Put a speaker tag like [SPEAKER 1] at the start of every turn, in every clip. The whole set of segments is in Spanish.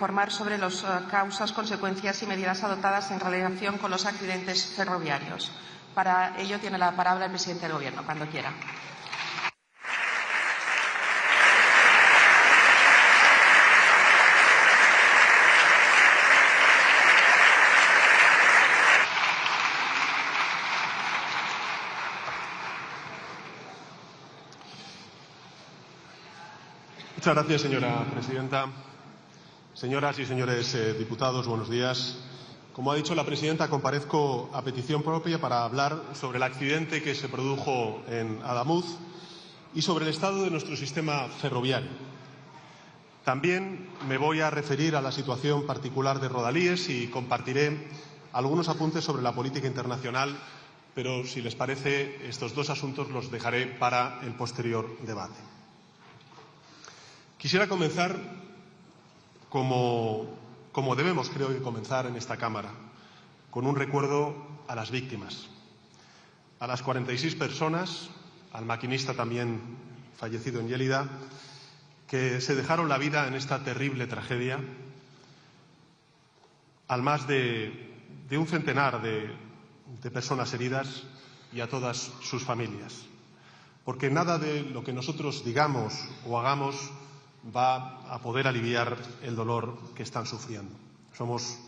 [SPEAKER 1] Informar sobre las causas, consecuencias y medidas adoptadas en relación con los accidentes ferroviarios. Para ello tiene la palabra el presidente del Gobierno, cuando quiera.
[SPEAKER 2] Muchas gracias, señora presidenta. Señoras y señores diputados, buenos días. Como ha dicho la presidenta, comparezco a petición propia para hablar sobre el accidente que se produjo en Adamuz y sobre el estado de nuestro sistema ferroviario. También me voy a referir a la situación particular de Rodalíes y compartiré algunos apuntes sobre la política internacional, pero si les parece, estos dos asuntos los dejaré para el posterior debate. Quisiera comenzar como debemos, creo que, comenzar en esta Cámara, con un recuerdo a las víctimas, a las 46 personas, al maquinista también fallecido en Lleida, que se dejaron la vida en esta terrible tragedia, al más de un centenar de personas heridas y a todas sus familias. Porque nada de lo que nosotros digamos o hagamos va a poder aliviar el dolor que están sufriendo. Somos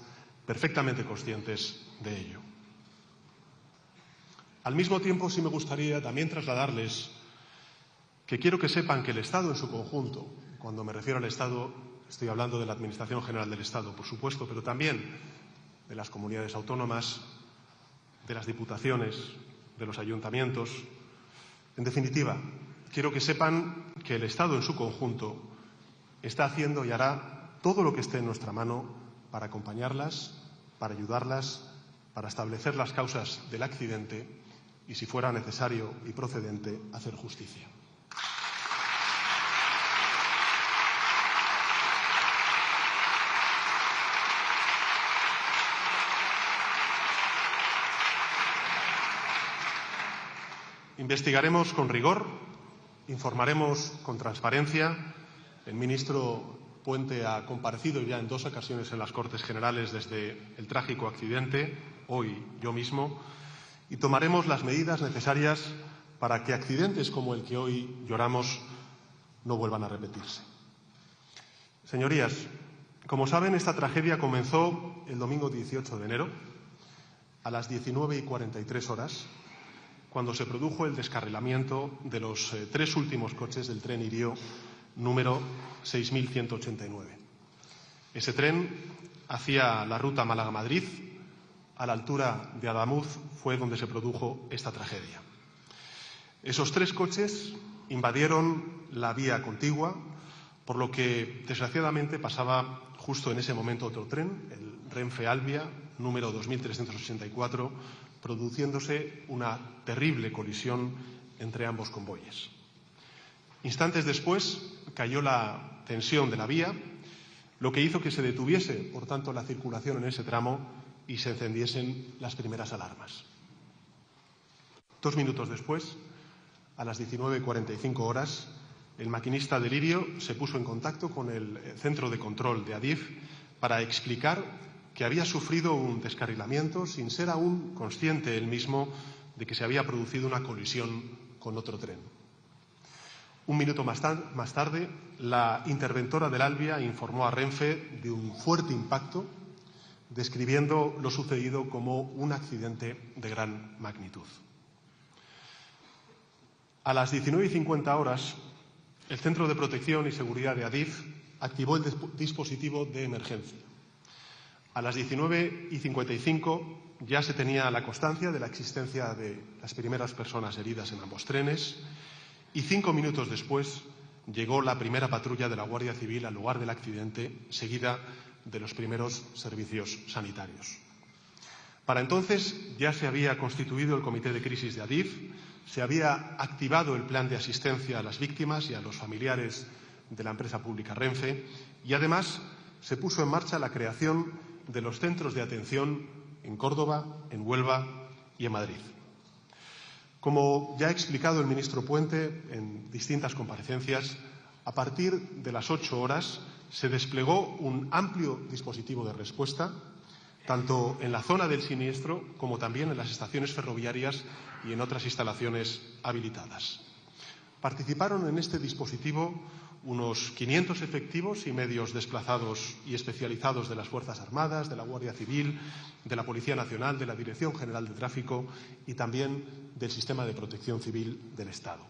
[SPEAKER 2] perfectamente conscientes de ello. Al mismo tiempo, sí me gustaría también trasladarles que quiero que sepan que el Estado en su conjunto, cuando me refiero al Estado, estoy hablando de la Administración General del Estado, por supuesto, pero también de las comunidades autónomas, de las diputaciones, de los ayuntamientos. En definitiva, quiero que sepan que el Estado en su conjunto está haciendo y hará todo lo que esté en nuestra mano para acompañarlas, para ayudarlas, para establecer las causas del accidente y, si fuera necesario y procedente, hacer justicia. Investigaremos con rigor, informaremos con transparencia. El ministro Puente ha comparecido ya en 2 ocasiones en las Cortes Generales desde el trágico accidente, hoy yo mismo, y tomaremos las medidas necesarias para que accidentes como el que hoy lloramos no vuelvan a repetirse. Señorías, como saben, esta tragedia comenzó el domingo 18 de enero a las 19:43 horas, cuando se produjo el descarrilamiento de los 3 últimos coches del tren Irio número 6189. Ese tren hacía la ruta Málaga-Madrid. A la altura de Adamuz fue donde se produjo esta tragedia. Esos 3 coches invadieron la vía contigua, por lo que desgraciadamente pasaba justo en ese momento otro tren, el Renfe Albia número 2384, produciéndose una terrible colisión entre ambos convoyes. Instantes después cayó la tensión de la vía, lo que hizo que se detuviese, por tanto, la circulación en ese tramo y se encendiesen las primeras alarmas. 2 minutos después, a las 19:45 horas, el maquinista del Irio se puso en contacto con el centro de control de Adif para explicar que había sufrido un descarrilamiento sin ser aún consciente él mismo de que se había producido una colisión con otro tren. 1 minuto más tarde, la interventora del Albia informó a Renfe de un fuerte impacto, describiendo lo sucedido como un accidente de gran magnitud. A las 19:50 horas, el Centro de Protección y Seguridad de Adif activó el dispositivo de emergencia. A las 19:55 ya se tenía la constancia de la existencia de las primeras personas heridas en ambos trenes y 5 minutos después llegó la primera patrulla de la Guardia Civil al lugar del accidente, seguida de los primeros servicios sanitarios. Para entonces ya se había constituido el Comité de Crisis de Adif, se había activado el plan de asistencia a las víctimas y a los familiares de la empresa pública Renfe y además se puso en marcha la creación de los centros de atención en Córdoba, en Huelva y en Madrid. Como ya ha explicado el ministro Puente en distintas comparecencias, a partir de las 8 horas se desplegó un amplio dispositivo de respuesta, tanto en la zona del siniestro como también en las estaciones ferroviarias y en otras instalaciones habilitadas. Participaron en este dispositivo unos 500 efectivos y medios desplazados y especializados de las Fuerzas Armadas, de la Guardia Civil, de la Policía Nacional, de la Dirección General de Tráfico y también del Sistema de Protección Civil del Estado.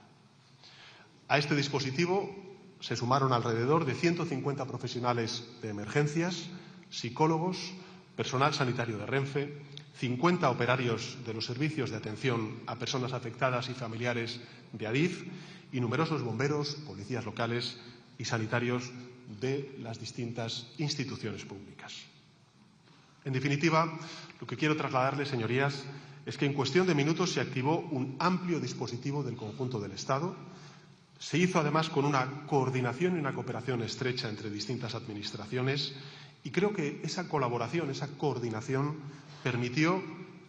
[SPEAKER 2] A este dispositivo se sumaron alrededor de 150 profesionales de emergencias, psicólogos, personal sanitario de Renfe, 50 operarios de los servicios de atención a personas afectadas y familiares de Adif y numerosos bomberos, policías locales y sanitarios de las distintas instituciones públicas. En definitiva, lo que quiero trasladarles, señorías, es que en cuestión de minutos se activó un amplio dispositivo del conjunto del Estado. Se hizo además con una coordinación y una cooperación estrecha entre distintas administraciones y creo que esa colaboración, esa coordinación permitió,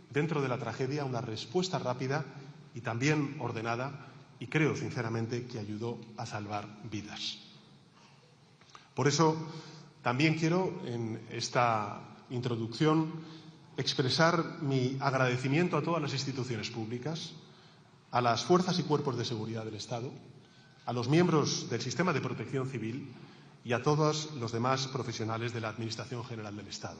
[SPEAKER 2] dentro de la tragedia, una respuesta rápida y también ordenada y creo, sinceramente, que ayudó a salvar vidas. Por eso, también quiero, en esta introducción, expresar mi agradecimiento a todas las instituciones públicas, a las fuerzas y cuerpos de seguridad del Estado, a los miembros del Sistema de Protección Civil y a todos los demás profesionales de la Administración General del Estado.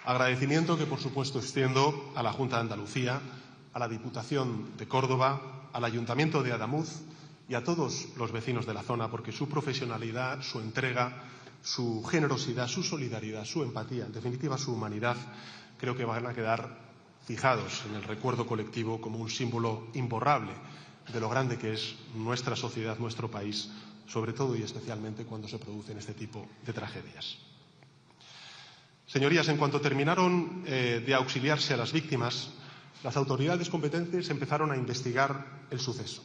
[SPEAKER 2] Agradecimiento que, por supuesto, extiendo a la Junta de Andalucía, a la Diputación de Córdoba, al Ayuntamiento de Adamuz y a todos los vecinos de la zona, porque su profesionalidad, su entrega, su generosidad, su solidaridad, su empatía, en definitiva su humanidad, creo que van a quedar fijados en el recuerdo colectivo como un símbolo imborrable de lo grande que es nuestra sociedad, nuestro país, sobre todo y especialmente cuando se producen este tipo de tragedias. Señorías, en cuanto terminaron de auxiliarse a las víctimas, las autoridades competentes empezaron a investigar el suceso.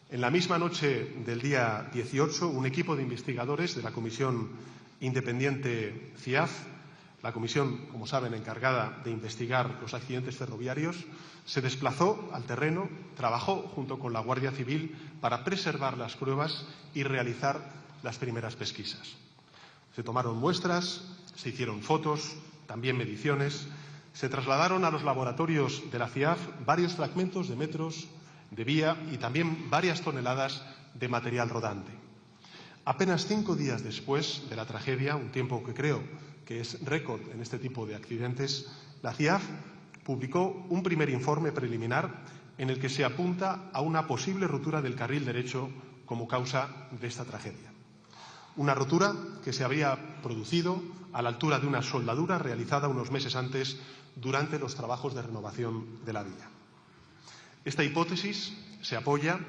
[SPEAKER 2] En la misma noche del día 18, un equipo de investigadores de la Comisión Independiente CIAF, la comisión, como saben, encargada de investigar los accidentes ferroviarios, se desplazó al terreno, trabajó junto con la Guardia Civil para preservar las pruebas y realizar las primeras pesquisas. Se tomaron muestras, se hicieron fotos, también mediciones, se trasladaron a los laboratorios de la CIAF varios fragmentos de metros de vía y también varias toneladas de material rodante. Apenas 5 días después de la tragedia, un tiempo que creo que es récord en este tipo de accidentes, la CIAF publicó un primer informe preliminar en el que se apunta a una posible rotura del carril derecho como causa de esta tragedia. Una rotura que se había producido a la altura de una soldadura realizada unos meses antes durante los trabajos de renovación de la vía. Esta hipótesis se apoya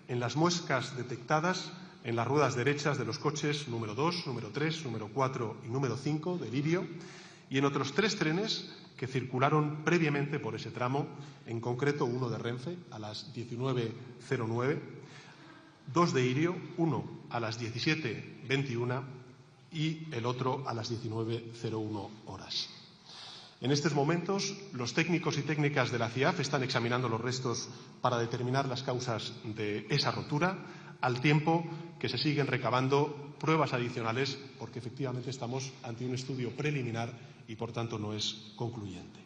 [SPEAKER 2] en las muescas detectadas en las ruedas derechas de los coches número 2, número 3, número 4 y número 5 de Lirio y en otros 3 trenes que circularon previamente por ese tramo, en concreto uno de Renfe a las 19:09, 2 de Irio, uno a las 17:21 y el otro a las 19:01 horas. En estos momentos, los técnicos y técnicas de la CIAF están examinando los restos para determinar las causas de esa rotura, al tiempo que se siguen recabando pruebas adicionales, porque efectivamente estamos ante un estudio preliminar y, por tanto, no es concluyente.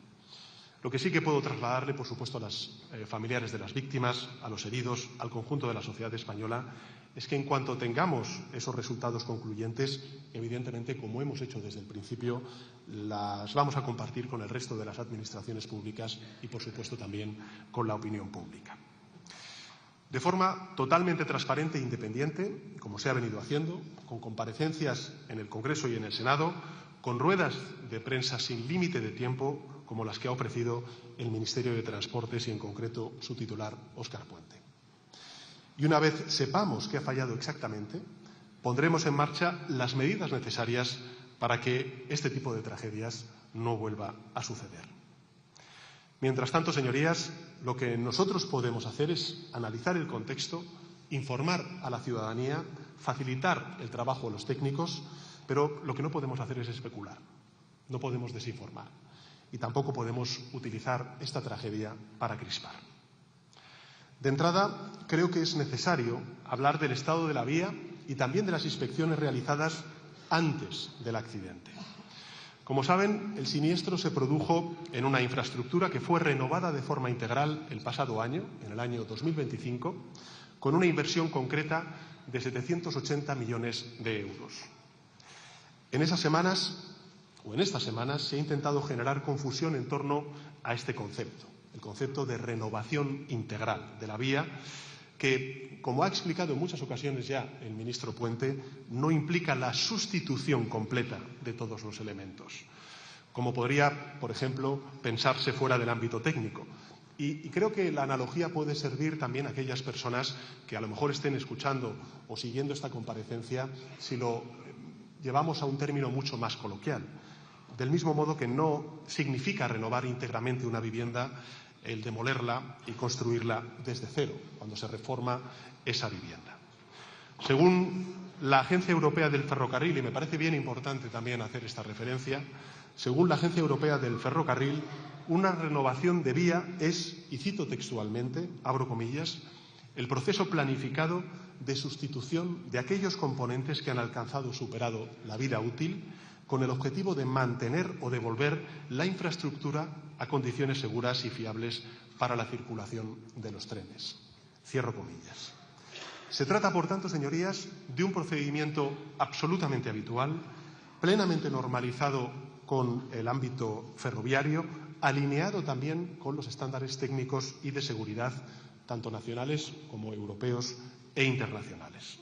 [SPEAKER 2] Lo que sí que puedo trasladarle, por supuesto, a los familiares de las víctimas, a los heridos, al conjunto de la sociedad española, es que en cuanto tengamos esos resultados concluyentes, evidentemente, como hemos hecho desde el principio, las vamos a compartir con el resto de las administraciones públicas y, por supuesto, también con la opinión pública. De forma totalmente transparente e independiente, como se ha venido haciendo, con comparecencias en el Congreso y en el Senado, con ruedas de prensa sin límite de tiempo, como las que ha ofrecido el Ministerio de Transportes y, en concreto, su titular, Óscar Puente. Y una vez sepamos qué ha fallado exactamente, pondremos en marcha las medidas necesarias para que este tipo de tragedias no vuelva a suceder. Mientras tanto, señorías, lo que nosotros podemos hacer es analizar el contexto, informar a la ciudadanía, facilitar el trabajo a los técnicos Pero lo que no podemos hacer es especular, no podemos desinformar y tampoco podemos utilizar esta tragedia para crispar. De entrada, creo que es necesario hablar del estado de la vía y también de las inspecciones realizadas antes del accidente. Como saben, el siniestro se produjo en una infraestructura que fue renovada de forma integral el pasado año, en el año 2025, con una inversión concreta de 780 millones de euros. En estas semanas se ha intentado generar confusión en torno a este concepto, el concepto de renovación integral de la vía, que, como ha explicado en muchas ocasiones ya el ministro Puente, no implica la sustitución completa de todos los elementos, como podría, por ejemplo, pensarse fuera del ámbito técnico. Y creo que la analogía puede servir también a aquellas personas que a lo mejor estén escuchando o siguiendo esta comparecencia si lo llevamos a un término mucho más coloquial. Del mismo modo que no significa renovar íntegramente una vivienda el demolerla y construirla desde cero, cuando se reforma esa vivienda. Según la Agencia Europea del Ferrocarril, y me parece bien importante también hacer esta referencia, según la Agencia Europea del Ferrocarril, una renovación de vía es, y cito textualmente, abro comillas, el proceso planificado de sustitución de aquellos componentes que han alcanzado o superado la vida útil con el objetivo de mantener o devolver la infraestructura a condiciones seguras y fiables para la circulación de los trenes. Cierro comillas. Se trata, por tanto, señorías, de un procedimiento absolutamente habitual, plenamente normalizado con el ámbito ferroviario, alineado también con los estándares técnicos y de seguridad, tanto nacionales como europeos e internacionales.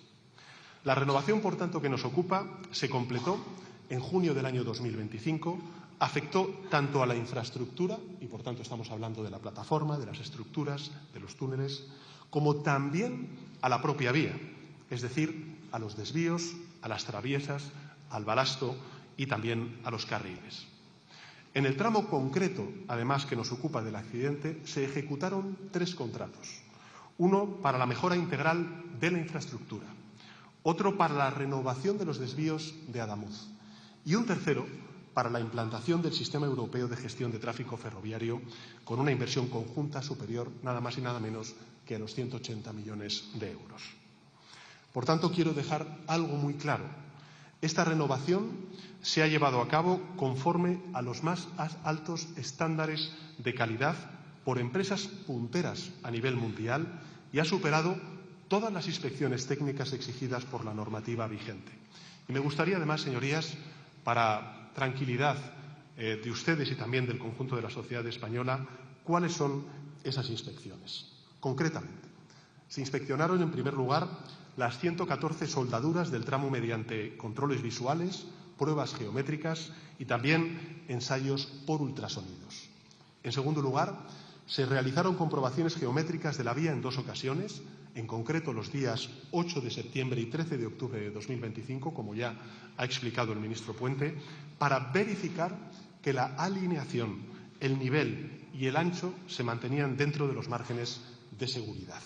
[SPEAKER 2] La renovación, por tanto, que nos ocupa se completó en junio del año 2025, afectó tanto a la infraestructura, y por tanto estamos hablando de la plataforma, de las estructuras, de los túneles, como también a la propia vía, es decir, a los desvíos, a las traviesas, al balasto y también a los carriles. En el tramo concreto, además, que nos ocupa del accidente, se ejecutaron 3 contratos. Uno para la mejora integral de la infraestructura, otro para la renovación de los desvíos de Adamuz y un tercero para la implantación del Sistema Europeo de Gestión de Tráfico Ferroviario, con una inversión conjunta superior nada más y nada menos que a los 180 millones de euros. Por tanto, quiero dejar algo muy claro. Esta renovación se ha llevado a cabo conforme a los más altos estándares de calidad por empresas punteras a nivel mundial y ha superado todas las inspecciones técnicas exigidas por la normativa vigente. Y me gustaría, además, señorías, para tranquilidad de ustedes y también del conjunto de la sociedad española, cuáles son esas inspecciones. Concretamente, se inspeccionaron, en primer lugar, las 114 soldaduras del tramo mediante controles visuales, pruebas geométricas y también ensayos por ultrasonidos. En segundo lugar, se realizaron comprobaciones geométricas de la vía en 2 ocasiones, en concreto los días 8 de septiembre y 13 de octubre de 2025, como ya ha explicado el ministro Puente, para verificar que la alineación, el nivel y el ancho se mantenían dentro de los márgenes de seguridad.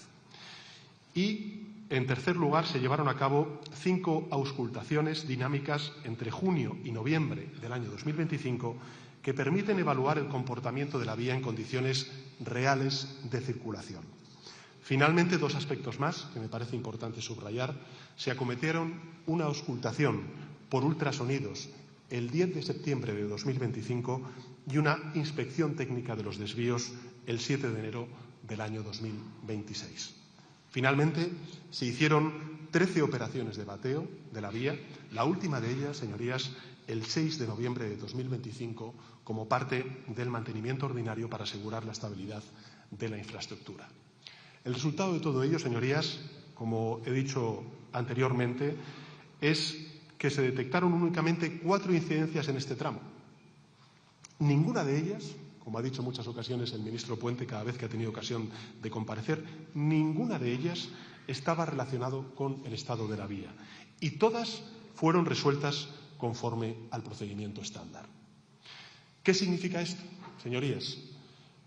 [SPEAKER 2] Y, en tercer lugar, se llevaron a cabo 5 auscultaciones dinámicas entre junio y noviembre del año 2025 que permiten evaluar el comportamiento de la vía en condiciones reales de circulación. Finalmente, 2 aspectos más que me parece importante subrayar. Se acometieron una auscultación por ultrasonidos el 10 de septiembre de 2025 y una inspección técnica de los desvíos el 7 de enero del año 2026. Finalmente, se hicieron 13 operaciones de bateo de la vía, la última de ellas, señorías, el 6 de noviembre de 2025, como parte del mantenimiento ordinario para asegurar la estabilidad de la infraestructura. El resultado de todo ello, señorías, como he dicho anteriormente, es que se detectaron únicamente 4 incidencias en este tramo. Ninguna de ellas, como ha dicho en muchas ocasiones el ministro Puente cada vez que ha tenido ocasión de comparecer, ninguna de ellas estaba relacionado con el estado de la vía. Y todas fueron resueltas conforme al procedimiento estándar. ¿Qué significa esto, señorías?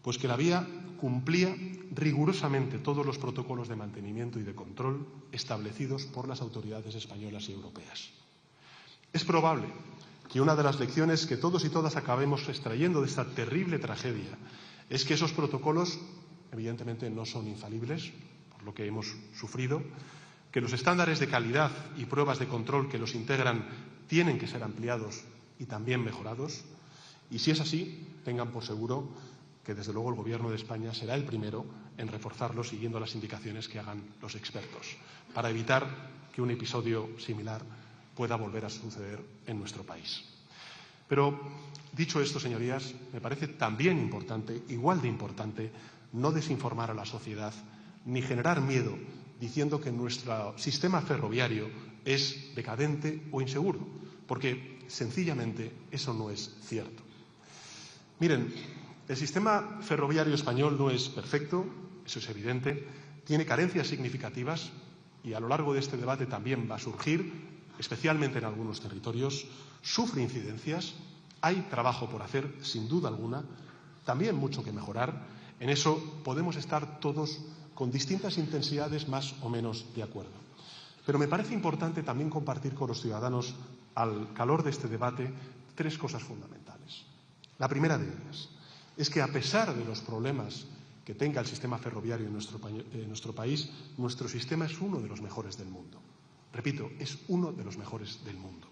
[SPEAKER 2] Pues que la vía cumplía rigurosamente todos los protocolos de mantenimiento y de control establecidos por las autoridades españolas y europeas. Es probable que una de las lecciones que todos y todas acabemos extrayendo de esta terrible tragedia es que esos protocolos, evidentemente, no son infalibles, por lo que hemos sufrido, que los estándares de calidad y pruebas de control que los integran tienen que ser ampliados y también mejorados. Y si es así, tengan por seguro que, desde luego, el Gobierno de España será el primero en reforzarlos siguiendo las indicaciones que hagan los expertos, para evitar que un episodio similar pueda volver a suceder en nuestro país. Pero, dicho esto, señorías, me parece también importante, igual de importante, no desinformar a la sociedad ni generar miedo diciendo que nuestro sistema ferroviario es decadente o inseguro, porque sencillamente eso no es cierto. Miren, el sistema ferroviario español no es perfecto, eso es evidente, tiene carencias significativas y a lo largo de este debate también va a surgir, especialmente en algunos territorios, sufre incidencias, hay trabajo por hacer, sin duda alguna, también mucho que mejorar. En eso podemos estar todos con distintas intensidades más o menos de acuerdo. Pero me parece importante también compartir con los ciudadanos, al calor de este debate, tres cosas fundamentales. La primera de ellas es que, a pesar de los problemas que tenga el sistema ferroviario en nuestro país, nuestro sistema es uno de los mejores del mundo. Repito, es uno de los mejores del mundo.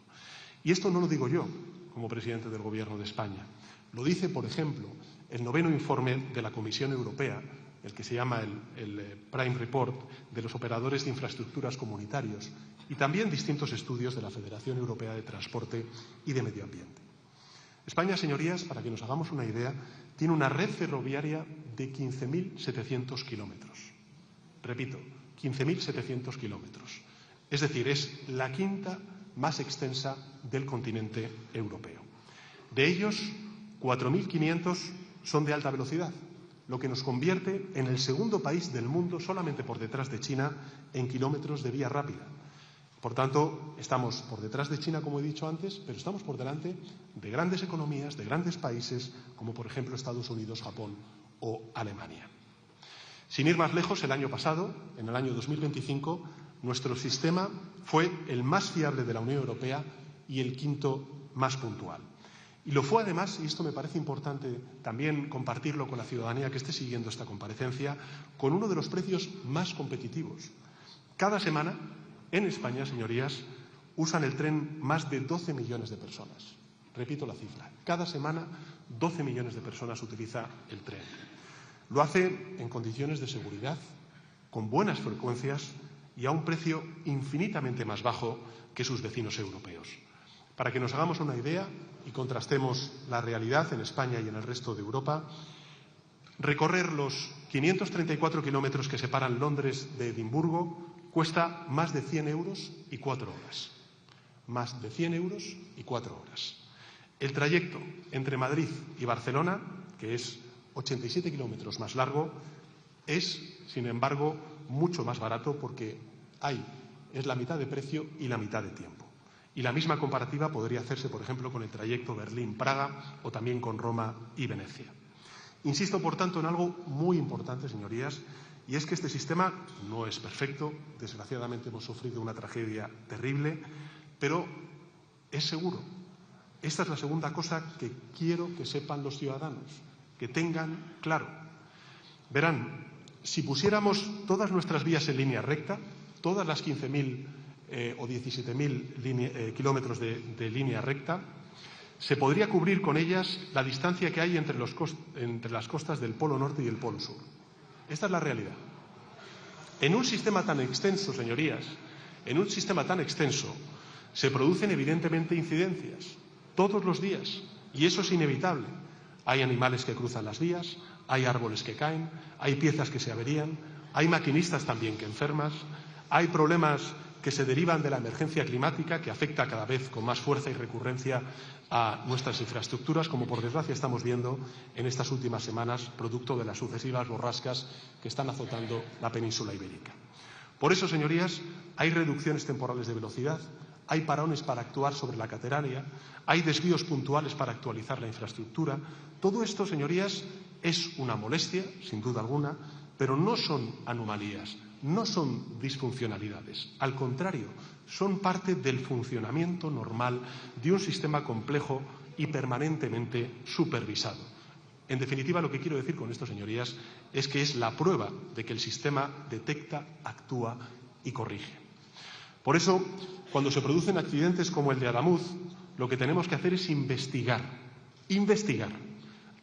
[SPEAKER 2] Y esto no lo digo yo como presidente del Gobierno de España. Lo dice, por ejemplo, el 9º informe de la Comisión Europea, el que se llama el Prime Report de los operadores de infraestructuras comunitarios, y también distintos estudios de la Federación Europea de Transporte y de Medio Ambiente. España, señorías, para que nos hagamos una idea, tiene una red ferroviaria de 15.700 kilómetros. Repito, 15.700 kilómetros. Es decir, es la quinta más extensa del continente europeo. De ellos, 4.500 son de alta velocidad, lo que nos convierte en el segundo país del mundo, solamente por detrás de China, en kilómetros de vía rápida. Por tanto, estamos por detrás de China, como he dicho antes, pero estamos por delante de grandes economías, de grandes países, como por ejemplo Estados Unidos, Japón o Alemania. Sin ir más lejos, el año pasado, en el año 2025, nuestro sistema fue el más fiable de la Unión Europea y el quinto más puntual. Y lo fue además, y esto me parece importante también compartirlo con la ciudadanía que esté siguiendo esta comparecencia, con uno de los precios más competitivos. Cada semana, en España, señorías, usan el tren más de 12 millones de personas. Repito la cifra. Cada semana, 12 millones de personas utilizan el tren. Lo hace en condiciones de seguridad, con buenas frecuencias y a un precio infinitamente más bajo que sus vecinos europeos. Para que nos hagamos una idea y contrastemos la realidad en España y en el resto de Europa, recorrer los 534 kilómetros que separan Londres de Edimburgo cuesta más de 100 euros y 4 horas. Más de 100 euros y 4 horas. El trayecto entre Madrid y Barcelona, que es 87 kilómetros más largo, es, sin embargo, mucho más barato porque es la mitad de precio y la mitad de tiempo. Y la misma comparativa podría hacerse, por ejemplo, con el trayecto Berlín-Praga o también con Roma y Venecia. Insisto, por tanto, en algo muy importante, señorías, y es que este sistema no es perfecto. Desgraciadamente hemos sufrido una tragedia terrible, pero es seguro. Esta es la segunda cosa que quiero que sepan los ciudadanos, que tengan claro. Verán, si pusiéramos todas nuestras vías en línea recta, todas las 15.000 o 17.000 kilómetros de línea recta, se podría cubrir con ellas la distancia que hay entre las costas del Polo Norte y el Polo Sur. Esta es la realidad. En un sistema tan extenso, señorías, en un sistema tan extenso, se producen evidentemente incidencias todos los días, y eso es inevitable. Hay animales que cruzan las vías, hay árboles que caen, hay piezas que se averían, hay maquinistas también que enferman, hay problemas que se derivan de la emergencia climática, que afecta cada vez con más fuerza y recurrencia a nuestras infraestructuras, como por desgracia estamos viendo en estas últimas semanas, producto de las sucesivas borrascas que están azotando la península ibérica. Por eso, señorías, hay reducciones temporales de velocidad, hay parones para actuar sobre la catenaria, hay desvíos puntuales para actualizar la infraestructura. Todo esto, señorías, es una molestia, sin duda alguna, pero no son anomalías, no son disfuncionalidades. Al contrario, son parte del funcionamiento normal de un sistema complejo y permanentemente supervisado. En definitiva, lo que quiero decir con esto, señorías, es que es la prueba de que el sistema detecta, actúa y corrige. Por eso, cuando se producen accidentes como el de Adamuz, lo que tenemos que hacer es investigar,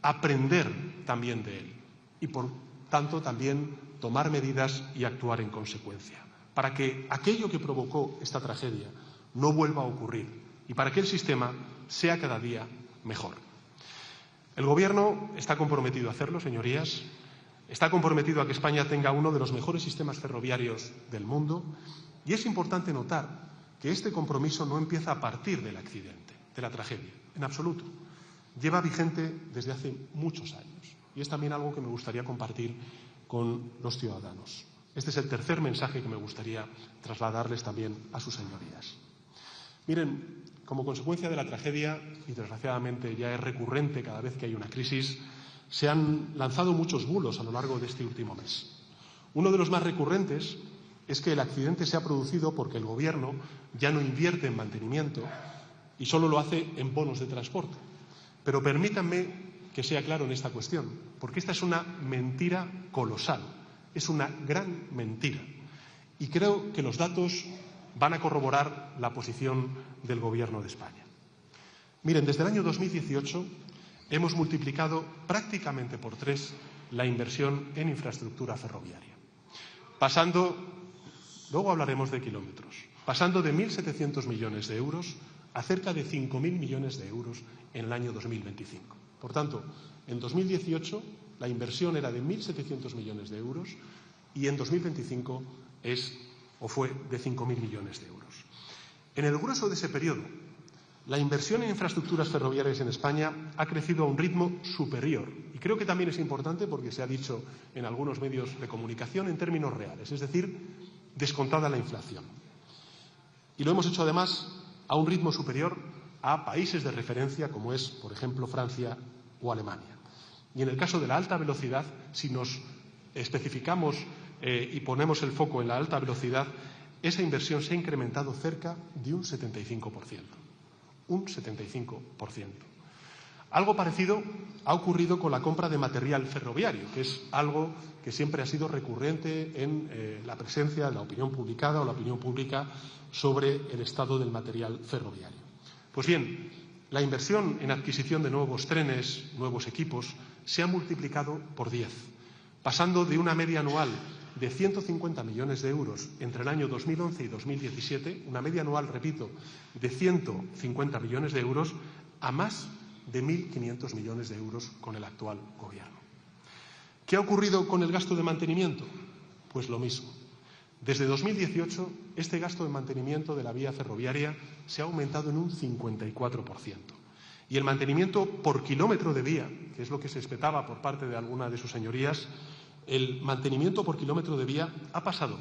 [SPEAKER 2] aprender también de él y, por tanto, también tomar medidas y actuar en consecuencia, para que aquello que provocó esta tragedia no vuelva a ocurrir y para que el sistema sea cada día mejor. El Gobierno está comprometido a hacerlo, señorías, está comprometido a que España tenga uno de los mejores sistemas ferroviarios del mundo y es importante notar que este compromiso no empieza a partir del accidente, de la tragedia, en absoluto. Lleva vigente desde hace muchos años y es también algo que me gustaría compartir con los ciudadanos. Este es el tercer mensaje que me gustaría trasladarles también a sus señorías. Miren, como consecuencia de la tragedia, y desgraciadamente ya es recurrente cada vez que hay una crisis, se han lanzado muchos bulos a lo largo de este último mes. Uno de los más recurrentes es que el accidente se ha producido porque el Gobierno ya no invierte en mantenimiento y solo lo hace en bonos de transporte. Pero permítanme que sea claro en esta cuestión, porque esta es una mentira colosal, es una gran mentira. Y creo que los datos van a corroborar la posición del Gobierno de España. Miren, desde el año 2018 hemos multiplicado prácticamente por 3 la inversión en infraestructura ferroviaria, pasando, luego hablaremos de kilómetros, pasando de 1.700 millones de euros a cerca de 5.000 millones de euros en el año 2025. Por tanto, en 2018 la inversión era de 1.700 millones de euros y en 2025 fue de 5.000 millones de euros. En el grueso de ese periodo, la inversión en infraestructuras ferroviarias en España ha crecido a un ritmo superior. Y creo que también es importante porque se ha dicho en algunos medios de comunicación en términos reales, es decir, descontada la inflación. Y lo hemos hecho además a un ritmo superior a países de referencia como es, por ejemplo, Francia o Alemania. Y en el caso de la alta velocidad, si nos especificamos y ponemos el foco en la alta velocidad, esa inversión se ha incrementado cerca de un 75%. Un 75%. Algo parecido ha ocurrido con la compra de material ferroviario, que es algo que siempre ha sido recurrente en la presencia de la opinión publicada o la opinión pública sobre el estado del material ferroviario. Pues bien, la inversión en adquisición de nuevos trenes, nuevos equipos, se ha multiplicado por 10, pasando de una media anual de 150 millones de euros entre el año 2011 y 2017, una media anual, repito, de 150 millones de euros, a más de 1.500 millones de euros con el actual Gobierno. ¿Qué ha ocurrido con el gasto de mantenimiento? Pues lo mismo. Desde 2018, este gasto de mantenimiento de la vía ferroviaria se ha aumentado en un 54%. Y el mantenimiento por kilómetro de vía, que es lo que se espetaba por parte de alguna de sus señorías, el mantenimiento por kilómetro de vía ha pasado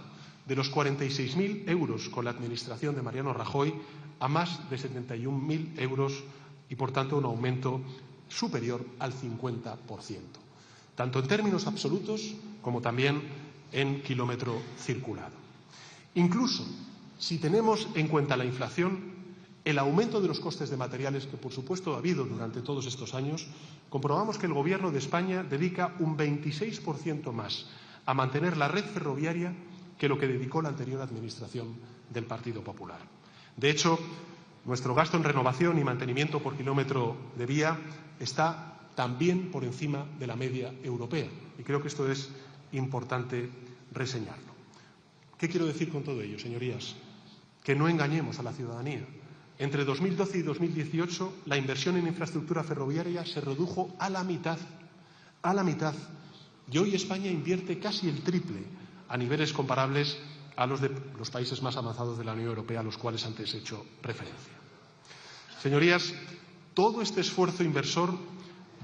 [SPEAKER 2] de los 46.000 euros con la administración de Mariano Rajoy a más de 71.000 euros y, por tanto, un aumento superior al 50%, tanto en términos absolutos como también en kilómetro circulado. Incluso si tenemos en cuenta la inflación, el aumento de los costes de materiales que, por supuesto, ha habido durante todos estos años, comprobamos que el Gobierno de España dedica un 26% más a mantener la red ferroviaria que lo que dedicó la anterior administración del Partido Popular. De hecho, nuestro gasto en renovación y mantenimiento por kilómetro de vía está también por encima de la media europea. Y creo que esto es importante reseñarlo. ¿Qué quiero decir con todo ello, señorías? Que no engañemos a la ciudadanía. Entre 2012 y 2018, la inversión en infraestructura ferroviaria se redujo a la mitad. Y hoy España invierte casi el triple a niveles comparables a los de los países más avanzados de la Unión Europea, a los cuales antes he hecho referencia. Señorías, todo este esfuerzo inversor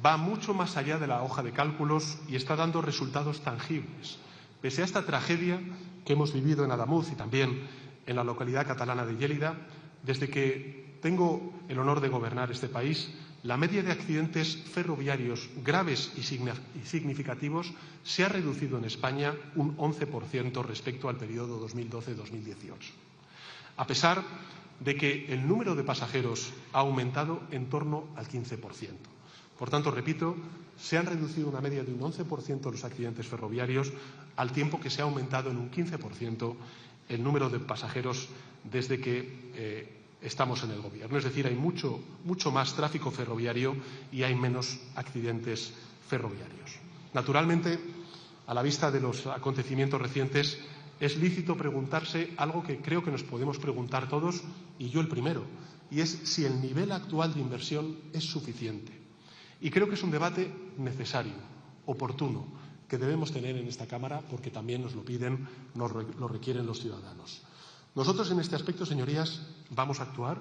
[SPEAKER 2] va mucho más allá de la hoja de cálculos y está dando resultados tangibles. Pese a esta tragedia que hemos vivido en Adamuz y también en la localidad catalana de Lleida, desde que tengo el honor de gobernar este país, la media de accidentes ferroviarios graves y significativos se ha reducido en España un 11% respecto al periodo 2012-2018, a pesar de que el número de pasajeros ha aumentado en torno al 15%. Por tanto, repito, se han reducido una media de un 11% los accidentes ferroviarios, al tiempo que se ha aumentado en un 15% el número de pasajeros desde que estamos en el Gobierno. Es decir, hay mucho más tráfico ferroviario y hay menos accidentes ferroviarios. Naturalmente, a la vista de los acontecimientos recientes, es lícito preguntarse algo que creo que nos podemos preguntar todos, y yo el primero, y es si el nivel actual de inversión es suficiente. Y creo que es un debate necesario, oportuno, que debemos tener en esta Cámara porque también nos lo piden, lo requieren los ciudadanos. Nosotros en este aspecto, señorías, vamos a actuar.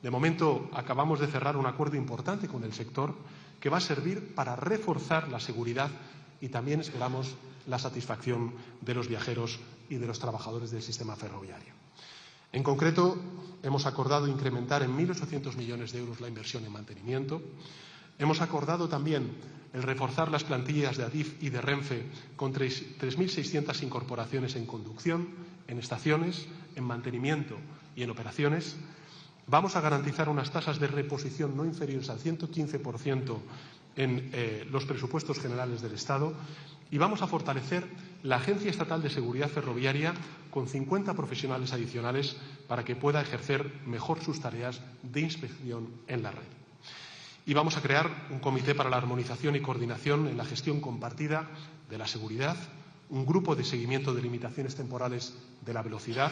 [SPEAKER 2] De momento acabamos de cerrar un acuerdo importante con el sector que va a servir para reforzar la seguridad y también esperamos la satisfacción de los viajeros y de los trabajadores del sistema ferroviario. En concreto, hemos acordado incrementar en 1.800 millones de euros la inversión en mantenimiento. Hemos acordado también el reforzar las plantillas de Adif y de Renfe con 3.600 incorporaciones en conducción, en estaciones, en mantenimiento y en operaciones. Vamos a garantizar unas tasas de reposición no inferiores al 115% en los presupuestos generales del Estado y vamos a fortalecer la Agencia Estatal de Seguridad Ferroviaria con 50 profesionales adicionales para que pueda ejercer mejor sus tareas de inspección en la red. Y vamos a crear un comité para la armonización y coordinación en la gestión compartida de la seguridad, un grupo de seguimiento de limitaciones temporales de la velocidad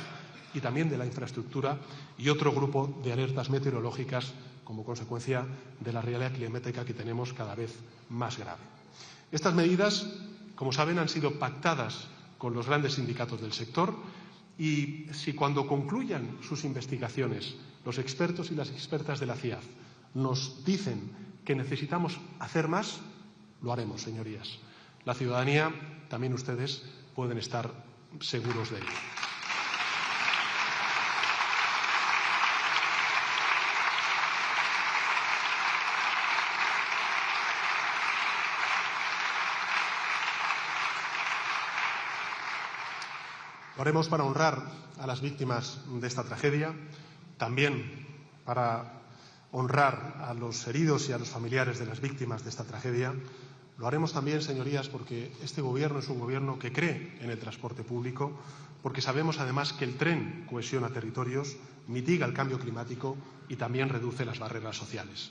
[SPEAKER 2] y también de la infraestructura y otro grupo de alertas meteorológicas como consecuencia de la realidad climática que tenemos cada vez más grave. Estas medidas, como saben, han sido pactadas con los grandes sindicatos del sector y si cuando concluyan sus investigaciones los expertos y las expertas de la CIAF nos dicen que necesitamos hacer más, lo haremos, señorías. La ciudadanía, también ustedes, pueden estar seguros de ello. Lo haremos para honrar a las víctimas de esta tragedia, también para honrar a los heridos y a los familiares de las víctimas de esta tragedia. Lo haremos también, señorías, porque este Gobierno es un Gobierno que cree en el transporte público, porque sabemos además que el tren cohesiona territorios, mitiga el cambio climático y también reduce las barreras sociales.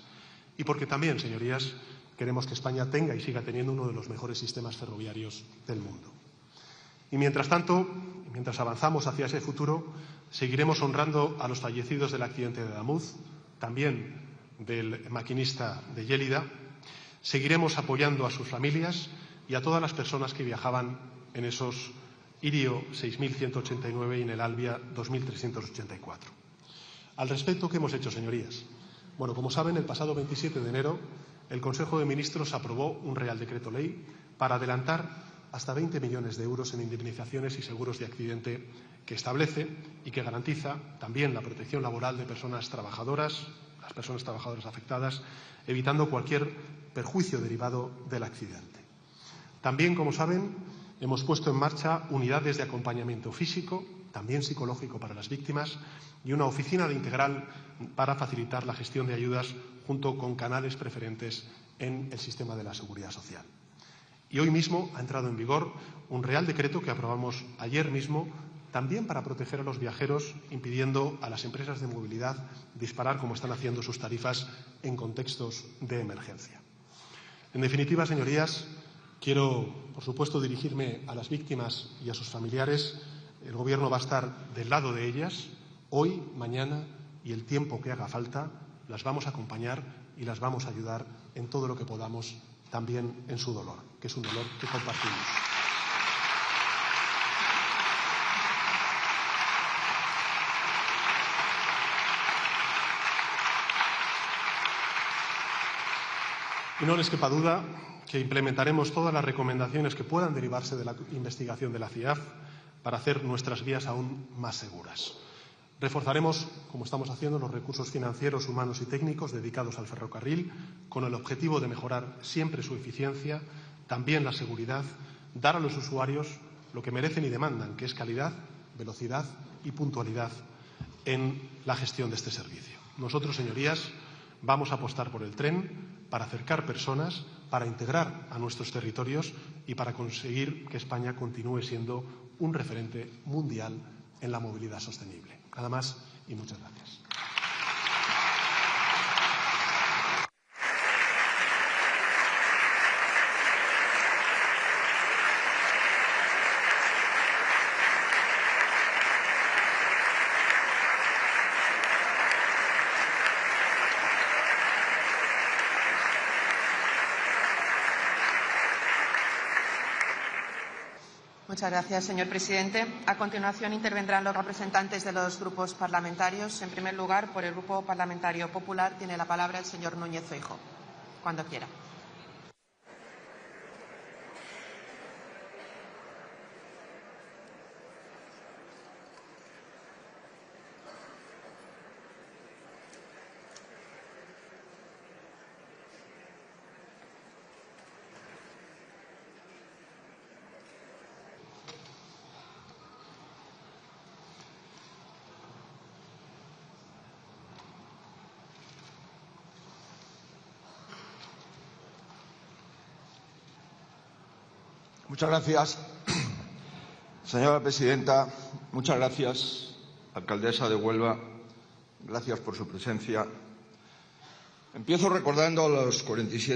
[SPEAKER 2] Y porque también, señorías, queremos que España tenga y siga teniendo uno de los mejores sistemas ferroviarios del mundo. Y mientras tanto, mientras avanzamos hacia ese futuro, seguiremos honrando a los fallecidos del accidente de Adamuz, también del maquinista de Yélida. Seguiremos apoyando a sus familias y a todas las personas que viajaban en esos Irio 6189 y en el Albia 2384. Al respecto, ¿qué hemos hecho, señorías? Bueno, como saben, el pasado 27 de enero el Consejo de Ministros aprobó un Real Decreto Ley para adelantar hasta 20 millones de euros en indemnizaciones y seguros de accidente que establece y que garantiza también la protección laboral de personas trabajadoras, las personas trabajadoras afectadas, evitando cualquier perjuicio derivado del accidente. También, como saben, hemos puesto en marcha unidades de acompañamiento físico, también psicológico para las víctimas, y una oficina de integral para facilitar la gestión de ayudas junto con canales preferentes en el sistema de la seguridad social. Y hoy mismo ha entrado en vigor un Real Decreto que aprobamos ayer mismo, también para proteger a los viajeros, impidiendo a las empresas de movilidad disparar, como están haciendo, sus tarifas en contextos de emergencia. En definitiva, señorías, quiero, por supuesto, dirigirme a las víctimas y a sus familiares. El Gobierno va a estar del lado de ellas, hoy, mañana y el tiempo que haga falta. Las vamos a acompañar y las vamos a ayudar en todo lo que podamos, también en su dolor, que es un dolor que compartimos. Y no les quepa duda que implementaremos todas las recomendaciones que puedan derivarse de la investigación de la CIAF para hacer nuestras vías aún más seguras. Reforzaremos, como estamos haciendo, los recursos financieros, humanos y técnicos dedicados al ferrocarril, con el objetivo de mejorar siempre su eficiencia, también la seguridad, dar a los usuarios lo que merecen y demandan, que es calidad, velocidad y puntualidad en la gestión de este servicio. Nosotros, señorías, vamos a apostar por el tren para acercar personas, para integrar a nuestros territorios y para conseguir que España continúe siendo un referente mundial en la movilidad sostenible. Nada más y muchas gracias.
[SPEAKER 1] Muchas gracias, señor presidente. A continuación intervendrán los representantes de los grupos parlamentarios. En primer lugar, por el Grupo Parlamentario Popular, tiene la palabra el señor Núñez Feijóo. Cuando quiera.
[SPEAKER 3] Muchas gracias, señora presidenta. Muchas gracias, alcaldesa de Huelva. Gracias por su presencia. Empiezo recordando a los 47